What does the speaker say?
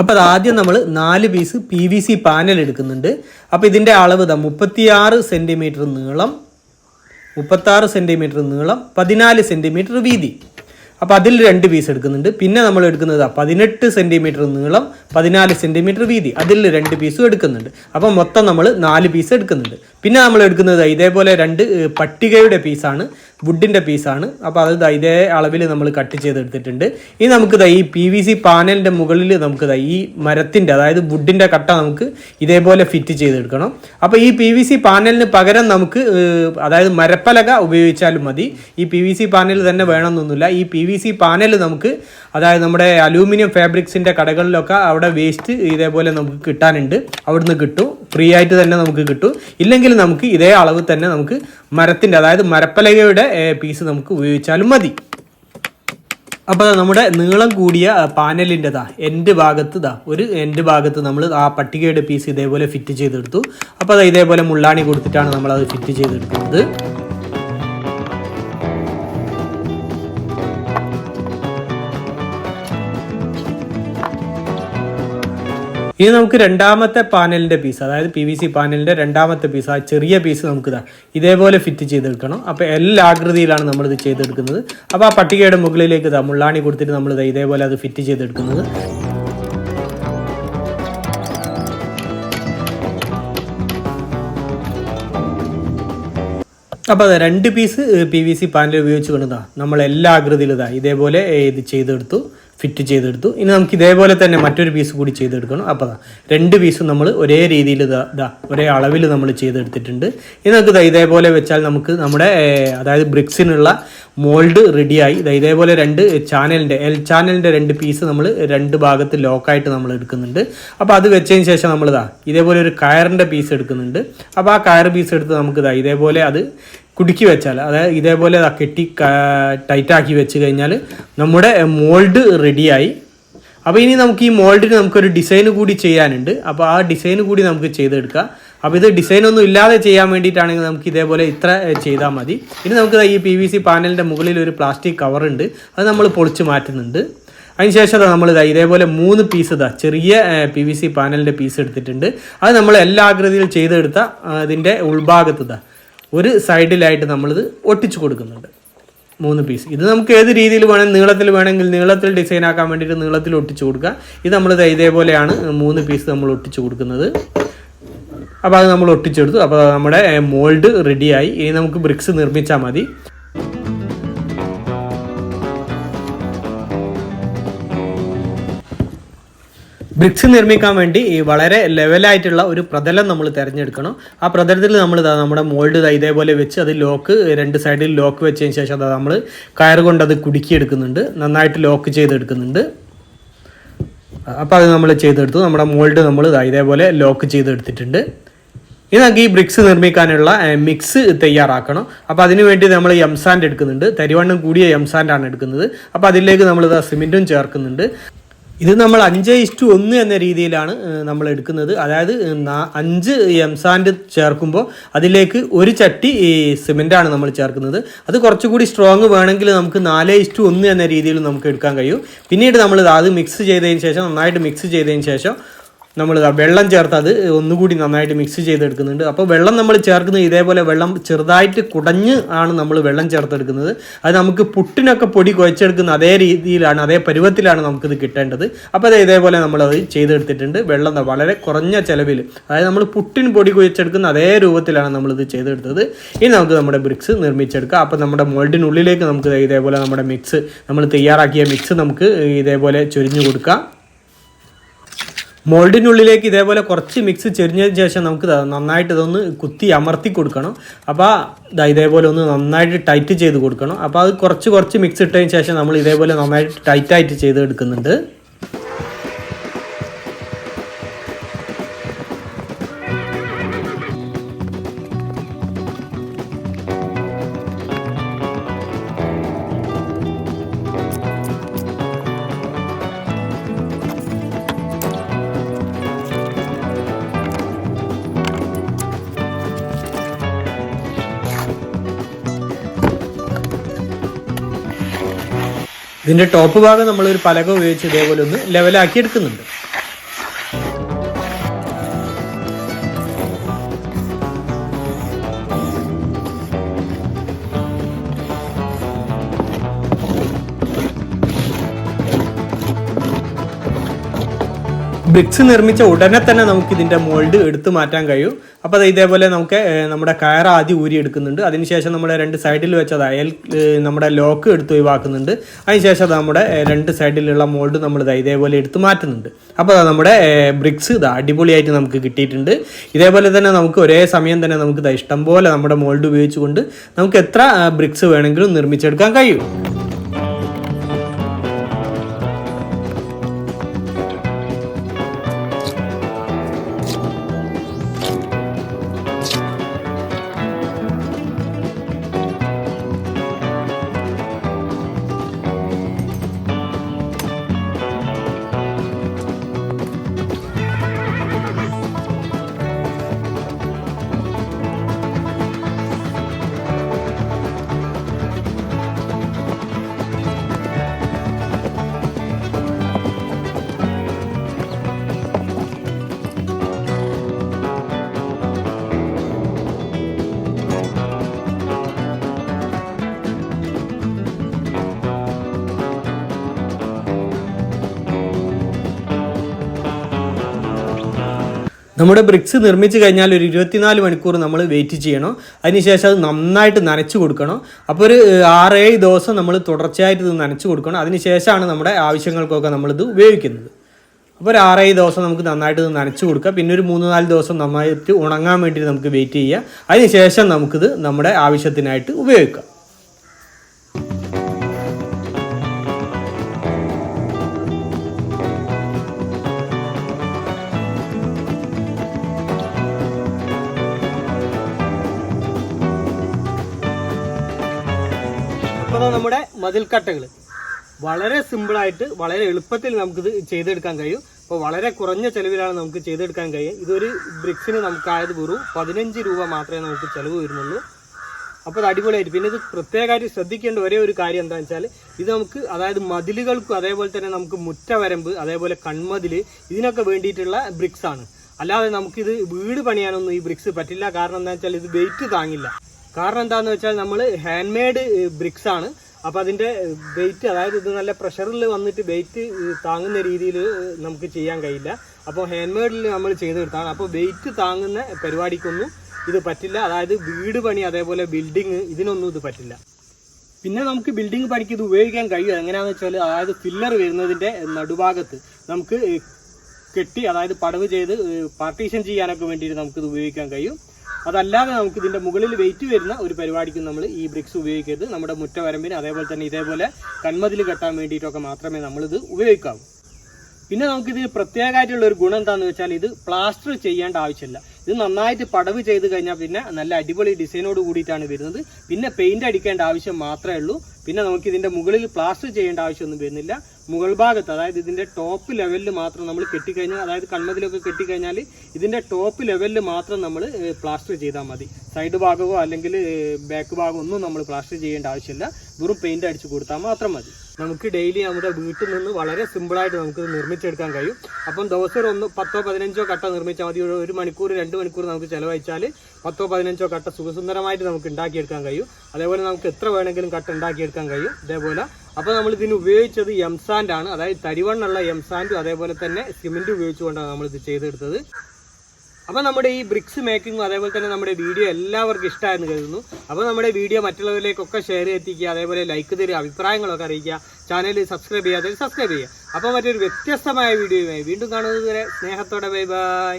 അപ്പോൾ ആദ്യം നമ്മൾ 4 പീസ് PVC പാനൽ എടുക്കുന്നുണ്ട്. അപ്പോൾ ഇതിൻ്റെ അളവ് 36 സെൻറ്റിമീറ്റർ നീളം, 36 സെൻറ്റിമീറ്റർ നീളം, 14 സെൻറ്റിമീറ്റർ വീതി. അപ്പോൾ അതിൽ 2 പീസ് എടുക്കുന്നുണ്ട്. പിന്നെ നമ്മൾ എടുക്കുന്നത് 18 സെൻറ്റിമീറ്റർ നീളം, 14 സെൻറ്റിമീറ്റർ വീതി, അതിൽ 2 പീസും എടുക്കുന്നുണ്ട്. അപ്പോൾ മൊത്തം നമ്മൾ 4 പീസ് എടുക്കുന്നുണ്ട്. പിന്നെ നമ്മൾ എടുക്കുന്നത് ഇതേപോലെ 2 പട്ടികയുടെ പീസാണ്, വുഡിൻ്റെ പീസാണ്. അപ്പോൾ അത് ഇതേ അളവിൽ നമ്മൾ കട്ട് ചെയ്തെടുത്തിട്ടുണ്ട്. ഇനി നമുക്ക് ഈ PVC പാനലിൻ്റെ മുകളിൽ നമുക്ക് ഈ മരത്തിൻ്റെ, അതായത് വുഡിൻ്റെ കട്ട നമുക്ക് ഇതേപോലെ ഫിറ്റ് ചെയ്തെടുക്കണം. അപ്പോൾ ഈ PVC പാനലിന് പകരം നമുക്ക് അതായത് മരപ്പലക ഉപയോഗിച്ചാലും മതി. ഈ PVC പാനൽ തന്നെ വേണമെന്നൊന്നുമില്ല. ഈ PVC പാനൽ നമുക്ക് അതായത് നമ്മുടെ അലൂമിനിയം ഫാബ്രിക്സിൻ്റെ കടകളിലൊക്കെ അവിടെ വേസ്റ്റ് ഇതേപോലെ നമുക്ക് കിട്ടാനുണ്ട്, അവിടുന്ന് കിട്ടും, ഫ്രീ ആയിട്ട് തന്നെ നമുക്ക് കിട്ടും. ഇല്ലെങ്കിൽ നമുക്ക് ഇതേ അളവ് തന്നെ നമുക്ക് മരത്തിൻ്റെ അതായത് മരപ്പലകയുടെ പീസ് നമുക്ക് ഉപയോഗിച്ചാലും മതി. അപ്പോൾ നമ്മുടെ നീളം കൂടിയ പാനലിൻ്റെതാ എൻഡ് ഭാഗത്ത് ഒരു എൻഡ് ഭാഗത്ത് നമ്മൾ ആ പട്ടികയുടെ പീസ് ഇതേപോലെ ഫിറ്റ് ചെയ്തെടുത്തു. അപ്പോൾ അത് ഇതേപോലെ മുള്ളാണി കൊടുത്തിട്ടാണ് നമ്മളത് ഫിറ്റ് ചെയ്തെടുക്കുന്നത്. ഇനി നമുക്ക് രണ്ടാമത്തെ പാനലിൻ്റെ പീസ്, അതായത് PVC പാനലിൻ്റെ രണ്ടാമത്തെ പീസ്, ആ ചെറിയ പീസ് നമുക്ക് ഇതേപോലെ ഫിറ്റ് ചെയ്തെടുക്കണം. അപ്പോൾ എല്ലാ ആകൃതിയിലാണ് നമ്മളിത് ചെയ്തെടുക്കുന്നത്. അപ്പോൾ ആ പട്ടികയുടെ മുകളിലേക്ക് മുള്ളാണി കൊടുത്തിട്ട് നമ്മൾ ഇതേപോലെ അത് ഫിറ്റ് ചെയ്തെടുക്കുന്നത്. അപ്പോൾ അത് 2 പീസ് PVC പാനൽ ഉപയോഗിച്ച് കൊണ്ട് നമ്മൾ എല്ലാ ആകൃതിയിലും ഇതേപോലെ ഇത് ചെയ്തെടുത്തു, ഫിറ്റ് ചെയ്തെടുത്തു. ഇനി നമുക്ക് ഇതേപോലെ തന്നെ മറ്റൊരു പീസ് കൂടി ചെയ്തെടുക്കണം. അപ്പോൾ 2 പീസും നമ്മൾ ഒരേ രീതിയിൽ ഒരേ അളവിൽ നമ്മൾ ചെയ്തെടുത്തിട്ടുണ്ട്. ഇനി നമുക്ക് ഇതേപോലെ വെച്ചാൽ നമുക്ക് നമ്മുടെ അതായത് ബ്രിക്സിനുള്ള മോൾഡ് റെഡിയായി. ഇതേപോലെ 2 ചാനലിൻ്റെ ചാനലിൻ്റെ 2 പീസ് നമ്മൾ 2 ഭാഗത്ത് ലോക്കായിട്ട് നമ്മൾ എടുക്കുന്നുണ്ട്. അപ്പോൾ അത് വെച്ചതിന് ശേഷം നമ്മൾ ഇതേപോലെ ഒരു കയറിൻ്റെ പീസ് എടുക്കുന്നുണ്ട്. അപ്പോൾ ആ കയർ പീസ് എടുത്ത് നമുക്ക് ഇതേപോലെ അത് കുടുക്കി വെച്ചാൽ, അതായത് ഇതേപോലെ കെട്ടി ടൈറ്റാക്കി വെച്ച് കഴിഞ്ഞാൽ നമ്മുടെ മോൾഡ് റെഡിയായി. അപ്പോൾ ഇനി നമുക്ക് ഈ മോൾഡിന് നമുക്കൊരു ഡിസൈൻ കൂടി ചെയ്യാനുണ്ട്. അപ്പോൾ ആ ഡിസൈൻ കൂടി നമുക്ക് ചെയ്തെടുക്കാം. അപ്പോൾ ഇത് ഡിസൈനൊന്നും ഇല്ലാതെ ചെയ്യാൻ വേണ്ടിയിട്ടാണെങ്കിൽ നമുക്ക് ഇതേപോലെ ഇത്ര ചെയ്താൽ മതി. ഇനി നമുക്ക് ഈ PVC പാനലിൻ്റെ മുകളിൽ ഒരു പ്ലാസ്റ്റിക് കവറുണ്ട്, അത് നമ്മൾ പൊളിച്ച് മാറ്റുന്നുണ്ട്. അതിനുശേഷം നമ്മൾ ഇതേപോലെ 3 പീസ് ചെറിയ PVC പാനലിൻ്റെ പീസ് എടുത്തിട്ടുണ്ട്. അത് നമ്മൾ എല്ലാ ആകൃതിയിൽ ചെയ്തെടുത്ത അതിൻ്റെ ഉൾഭാഗത്ത് ഒരു സൈഡിലായിട്ട് നമ്മളിത് ഒട്ടിച്ചു കൊടുക്കുന്നുണ്ട് 3 പീസ്. ഇത് നമുക്ക് ഏത് രീതിയിൽ വേണം, നീളത്തിൽ വേണമെങ്കിൽ നീളത്തിൽ ഡിസൈൻ ആക്കാൻ വേണ്ടിയിട്ട് നീളത്തിൽ ഒട്ടിച്ചു കൊടുക്കുക. ഇത് നമ്മൾ ഇതേപോലെയാണ് 3 പീസ് നമ്മൾ ഒട്ടിച്ചു കൊടുക്കുന്നത്. അപ്പോൾ അത് നമ്മൾ ഒട്ടിച്ചെടുത്തു. അപ്പോൾ നമ്മുടെ മോൾഡ് റെഡിയായി. ഇനി നമുക്ക് ബ്രിക്സ് നിർമ്മിച്ചാൽ മതി. ബ്രിക്സ് നിർമ്മിക്കാൻ വേണ്ടി വളരെ ലെവലായിട്ടുള്ള ഒരു പ്രതലം നമ്മൾ തിരഞ്ഞെടുക്കണം. ആ പ്രതലത്തിൽ നമ്മൾ നമ്മുടെ മോൾഡ് ഇതേപോലെ വെച്ച് അത് ലോക്ക് 2 സൈഡിൽ ലോക്ക് വെച്ചതിന് ശേഷം നമ്മൾ കയർ കൊണ്ട് അത് കുടുക്കിയെടുക്കുന്നുണ്ട്, നന്നായിട്ട് ലോക്ക് ചെയ്തെടുക്കുന്നുണ്ട്. അപ്പോൾ അത് നമ്മൾ ചെയ്തെടുത്തു. നമ്മുടെ മോൾഡ് നമ്മൾ ഇതേപോലെ ലോക്ക് ചെയ്തെടുത്തിട്ടുണ്ട്. ഇനി നമുക്ക് ഈ ബ്രിക്സ് നിർമ്മിക്കാനുള്ള മിക്സ് തയ്യാറാക്കണം. അപ്പോൾ അതിന് വേണ്ടി നമ്മൾ എംസാൻഡ് എടുക്കുന്നുണ്ട്. തരിവണ്ണം കൂടിയ എംസാൻഡാണ് എടുക്കുന്നത്. അപ്പോൾ അതിലേക്ക് നമ്മൾ സിമെൻറ്റും ചേർക്കുന്നുണ്ട്. ഇത് നമ്മൾ 5:1 എന്ന രീതിയിലാണ് നമ്മൾ എടുക്കുന്നത്. അതായത് 5 എംസാൻഡ് ചേർക്കുമ്പോൾ അതിലേക്ക് 1 ചട്ടി സിമെൻറ്റാണ് നമ്മൾ ചേർക്കുന്നത്. അത് കുറച്ചുകൂടി സ്ട്രോങ് വേണമെങ്കിൽ നമുക്ക് 4:1 എന്ന രീതിയിൽ നമുക്ക് എടുക്കാൻ കഴിയും. പിന്നീട് നമ്മൾ അത് മിക്സ് ചെയ്തതിന് ശേഷം, നന്നായിട്ട് മിക്സ് ചെയ്തതിന് ശേഷം നമ്മൾ വെള്ളം ചേർത്ത് അത് ഒന്നുകൂടി നന്നായിട്ട് മിക്സ് ചെയ്തെടുക്കുന്നുണ്ട്. അപ്പോൾ വെള്ളം നമ്മൾ ചേർക്കുന്നത് ഇതേപോലെ വെള്ളം ചെറുതായിട്ട് കുടഞ്ഞ് ആണ് നമ്മൾ വെള്ളം ചേർത്തെടുക്കുന്നത്. അത് നമുക്ക് പുട്ടിനൊക്കെ പൊടി കുഴച്ചെടുക്കുന്ന അതേ രീതിയിലാണ്, അതേ പരുവത്തിലാണ് നമുക്കിത് കിട്ടേണ്ടത്. അപ്പോൾ അത് ഇതേപോലെ നമ്മളത് ചെയ്തെടുത്തിട്ടുണ്ട്. വെള്ളം വളരെ കുറഞ്ഞ ചിലവിൽ, അതായത് നമ്മൾ പുട്ടിന് പൊടി കുഴച്ചെടുക്കുന്ന അതേ രൂപത്തിലാണ് നമ്മളിത് ചെയ്തെടുത്തത്. ഇനി നമുക്ക് നമ്മുടെ ബ്രിക്സ് നിർമ്മിച്ചെടുക്കാം. അപ്പോൾ നമ്മുടെ മോൾഡിനുള്ളിലേക്ക് നമുക്ക് ഇതേപോലെ നമ്മുടെ മിക്സ്, നമ്മൾ തയ്യാറാക്കിയ മിക്സ് നമുക്ക് ഇതേപോലെ ചൊരിഞ്ഞു കൊടുക്കാം. മോൾഡിനുള്ളിലേക്ക് ഇതേപോലെ കുറച്ച് മിക്സ് ചെരിഞ്ഞതിന് ശേഷം നമുക്ക് നന്നായിട്ട് ഇതൊന്ന് കുത്തി അമർത്തി കൊടുക്കണം. അപ്പോൾ ഇതേപോലെ ഒന്ന് നന്നായിട്ട് ടൈറ്റ് ചെയ്ത് കൊടുക്കണം. അപ്പോൾ അത് കുറച്ച് മിക്സ് ഇട്ടതിന് ശേഷം നമ്മൾ ഇതേപോലെ നന്നായിട്ട് ടൈറ്റായിട്ട് ചെയ്തെടുക്കുന്നുണ്ട്. ഇതിൻ്റെ ടോപ്പ് ഭാഗം നമ്മളൊരു പലക ഉപയോഗിച്ച് ഇതേപോലെ ഒന്ന് ലെവലാക്കി എടുക്കുന്നുണ്ട്. ബ്രിക്സ് നിർമ്മിച്ച ഉടനെ തന്നെ നമുക്ക് ഇതിൻ്റെ മോൾഡ് എടുത്തു മാറ്റാൻ കഴിയും. അപ്പോൾ ഇതേപോലെ നമുക്ക് നമ്മുടെ കയർ ആദ്യം ഊരി എടുക്കുന്നുണ്ട്. അതിനുശേഷം നമ്മുടെ 2 സൈഡിൽ വെച്ചത് നമ്മുടെ ലോക്ക് എടുത്ത് ഒഴിവാക്കുന്നുണ്ട്. അതിനുശേഷം നമ്മുടെ 2 സൈഡിലുള്ള മോൾഡ് നമ്മൾ ഇതേപോലെ എടുത്ത് മാറ്റുന്നുണ്ട്. അപ്പോൾ നമ്മുടെ ബ്രിക്സ് അടിപൊളിയായിട്ട് നമുക്ക് കിട്ടിയിട്ടുണ്ട്. ഇതേപോലെ തന്നെ നമുക്ക് ഒരേ സമയം തന്നെ നമുക്ക് ഇഷ്ടം പോലെ നമ്മുടെ മോൾഡ് ഉപയോഗിച്ചുകൊണ്ട് നമുക്ക് എത്ര ബ്രിക്സ് വേണമെങ്കിലും നിർമ്മിച്ചെടുക്കാൻ കഴിയും. നമ്മുടെ ബ്രിക്സ് നിർമ്മിച്ച് കഴിഞ്ഞാൽ ഒരു 24 മണിക്കൂർ നമ്മൾ വെയിറ്റ് ചെയ്യണം. അതിനുശേഷം അത് നന്നായിട്ട് നനച്ചു കൊടുക്കണം. അപ്പോൾ ഒരു 6-7 ദിവസം നമ്മൾ തുടർച്ചയായിട്ട് ഇത് നനച്ചു കൊടുക്കണം. അതിനുശേഷമാണ് നമ്മുടെ ആവശ്യങ്ങൾക്കൊക്കെ നമ്മളിത് ഉപയോഗിക്കുന്നത്. അപ്പോൾ ഒരു 6-7 ദിവസം നമുക്ക് നന്നായിട്ട് ഇത് നനച്ചു കൊടുക്കുക. പിന്നെ ഒരു 3-4 ദിവസം നന്നായിട്ട് ഉണങ്ങാൻ വേണ്ടി നമുക്ക് വെയിറ്റ് ചെയ്യുക. അതിനുശേഷം നമുക്കിത് നമ്മുടെ ആവശ്യത്തിനായിട്ട് ഉപയോഗിക്കാം. അപ്പോൾ നമ്മുടെ മതിൽക്കട്ടകൾ വളരെ സിമ്പിളായിട്ട് വളരെ എളുപ്പത്തിൽ നമുക്കിത് ചെയ്തെടുക്കാൻ കഴിയും. അപ്പോൾ വളരെ കുറഞ്ഞ ചിലവിലാണ് നമുക്ക് ചെയ്തെടുക്കാൻ കഴിയും. ഇതൊരു ബ്രിക്സിന് നമുക്കായത് വെറും 15 രൂപ മാത്രമേ നമുക്ക് ചിലവ് വരുന്നുള്ളൂ. അപ്പോൾ അത് അടിപൊളിയായിട്ട്. പിന്നെ ഇത് പ്രത്യേകമായിട്ട് ശ്രദ്ധിക്കേണ്ട ഒരേ ഒരു കാര്യം എന്താണെന്ന് വെച്ചാൽ ഇത് നമുക്ക് അതായത് മതിലുകൾക്കും അതേപോലെ തന്നെ നമുക്ക് മുറ്റവരമ്പ് അതേപോലെ കൺമതിൽ ഇതിനൊക്കെ വേണ്ടിയിട്ടുള്ള ബ്രിക്സ് ആണ്. അല്ലാതെ നമുക്കിത് വീട് പണിയാനൊന്നും ഈ ബ്രിക്സ് പറ്റില്ല. കാരണം എന്താ വെച്ചാൽ ഇത് വെയിറ്റ് താങ്ങില്ല. കാരണം എന്താണെന്ന് വെച്ചാൽ നമ്മൾ ഹാൻഡ് മെയ്ഡ് ബ്രിക്സ് ആണ്. അപ്പോൾ അതിൻ്റെ വെയിറ്റ് അതായത് ഇത് നല്ല പ്രഷറിൽ വന്നിട്ട് വെയിറ്റ് താങ്ങുന്ന രീതിയിൽ നമുക്ക് ചെയ്യാൻ കഴിയില്ല. അപ്പോൾ ഹാൻഡ് മെയ്ഡിൽ നമ്മൾ ചെയ്തെടുത്താണ്. അപ്പോൾ വെയിറ്റ് താങ്ങുന്ന പരിപാടിക്കൊന്നും ഇത് പറ്റില്ല. അതായത് വീട് പണി അതേപോലെ ബിൽഡിങ് ഇതിനൊന്നും ഇത് പറ്റില്ല. പിന്നെ നമുക്ക് ബിൽഡിംഗ് പണിക്ക് ഇത് ഉപയോഗിക്കാൻ കഴിയും. എങ്ങനെയാണെന്ന് വെച്ചാൽ അതായത് ഫില്ലർ വരുന്നതിൻ്റെ നടുഭാഗത്ത് നമുക്ക് കെട്ടി അതായത് പടവ് ചെയ്ത് പാർട്ടീഷൻ ചെയ്യാനൊക്കെ വേണ്ടിയിട്ട് നമുക്കിത് ഉപയോഗിക്കാൻ കഴിയും. അതല്ലാതെ നമുക്ക് ഇതിൻ്റെ മുകളിൽ വെയിറ്റ് വരുന്ന ഒരു പരിപാടിക്കും നമ്മൾ ഈ ബ്രിക്സ് ഉപയോഗിക്കരുത്. നമ്മുടെ മുറ്റവരമ്പിന് അതേപോലെ തന്നെ ഇതേപോലെ കൺമതിൽ കെട്ടാൻ വേണ്ടിയിട്ടൊക്കെ മാത്രമേ നമ്മളിത് ഉപയോഗിക്കാവൂ. പിന്നെ നമുക്കിത് പ്രത്യേകമായിട്ടുള്ള ഒരു ഗുണം എന്താണെന്ന് വെച്ചാൽ ഇത് പ്ലാസ്റ്റർ ചെയ്യേണ്ട ആവശ്യമില്ല. ഇത് നന്നായിട്ട് പടവ് ചെയ്ത് കഴിഞ്ഞാൽ പിന്നെ നല്ല അടിപൊളി ഡിസൈനോട് കൂടിയിട്ടാണ് വരുന്നത്. പിന്നെ പെയിന്റ് അടിക്കേണ്ട ആവശ്യം മാത്രമേ ഉള്ളൂ. പിന്നെ നമുക്ക് ഇതിൻ്റെ മുകളിൽ പ്ലാസ്റ്റർ ചെയ്യേണ്ട ആവശ്യമൊന്നും വരുന്നില്ല. മുകൾ ഭാഗത്ത് അതായത് ഇതിൻ്റെ ടോപ്പ് ലെവലിൽ മാത്രം നമ്മൾ കെട്ടിക്കഴിഞ്ഞാൽ അതായത് കൺമതിലൊക്കെ കെട്ടിക്കഴിഞ്ഞാൽ ഇതിൻ്റെ ടോപ്പ് ലെവലിൽ മാത്രം നമ്മൾ പ്ലാസ്റ്റർ ചെയ്താൽ മതി. സൈഡ് ഭാഗമോ അല്ലെങ്കിൽ ബാക്ക് ഭാഗമോ ഒന്നും നമ്മൾ പ്ലാസ്റ്റർ ചെയ്യേണ്ട ആവശ്യമില്ല. വെറും പെയിന്റ് അടിച്ച് കൊടുത്താൽ മാത്രം മതി. നമുക്ക് ഡെയിലി നമ്മുടെ വീട്ടിൽ നിന്ന് വളരെ സിമ്പിളായിട്ട് നമുക്ക് നിർമ്മിച്ചെടുക്കാൻ കഴിയും. അപ്പം ദിവസം 10-15 കട്ട നിർമ്മിച്ചാൽ മതി. 1 മണിക്കൂർ 2 മണിക്കൂർ നമുക്ക് ചിലവഴിച്ചാൽ 10-15 കട്ട സുഖസുന്ദരമായിട്ട് നമുക്ക് ഉണ്ടാക്കിയെടുക്കാൻ കഴിയും. അതേപോലെ നമുക്ക് എത്ര വേണമെങ്കിലും കട്ട ഉണ്ടാക്കിയെടുക്കാൻ കഴിയും ഇതേപോലെ. അപ്പോൾ നമ്മൾ ഇതിന് ഉപയോഗിച്ചത് എംസാൻഡ് ആണ്. അതായത് തരിവണ്ണുള്ള എംസാൻഡും അതേപോലെ തന്നെ സിമെന്റ് ഉപയോഗിച്ചുകൊണ്ടാണ് നമ്മളിത് ചെയ്തെടുത്തത്. അപ്പോൾ നമ്മുടെ ഈ ബ്രിക്സ് മേക്കിങ്ങും അതേപോലെ തന്നെ നമ്മുടെ വീഡിയോ എല്ലാവർക്കും ഇഷ്ടമായെന്ന് കരുതുന്നു. അപ്പോൾ നമ്മുടെ വീഡിയോ മറ്റുള്ളവരിലേക്കൊക്കെ ഷെയർ എത്തിക്കുക, അതേപോലെ ലൈക്ക് തരിക, അഭിപ്രായങ്ങളൊക്കെ അറിയിക്കുക, ചാനൽ സബ്സ്ക്രൈബ് ചെയ്യാതെ സബ്സ്ക്രൈബ് ചെയ്യുക. അപ്പോൾ മറ്റൊരു വ്യത്യസ്തമായ വീഡിയോയുമായി വീണ്ടും കാണുന്നത് വരെ സ്നേഹത്തോടെ ബൈ ബൈ.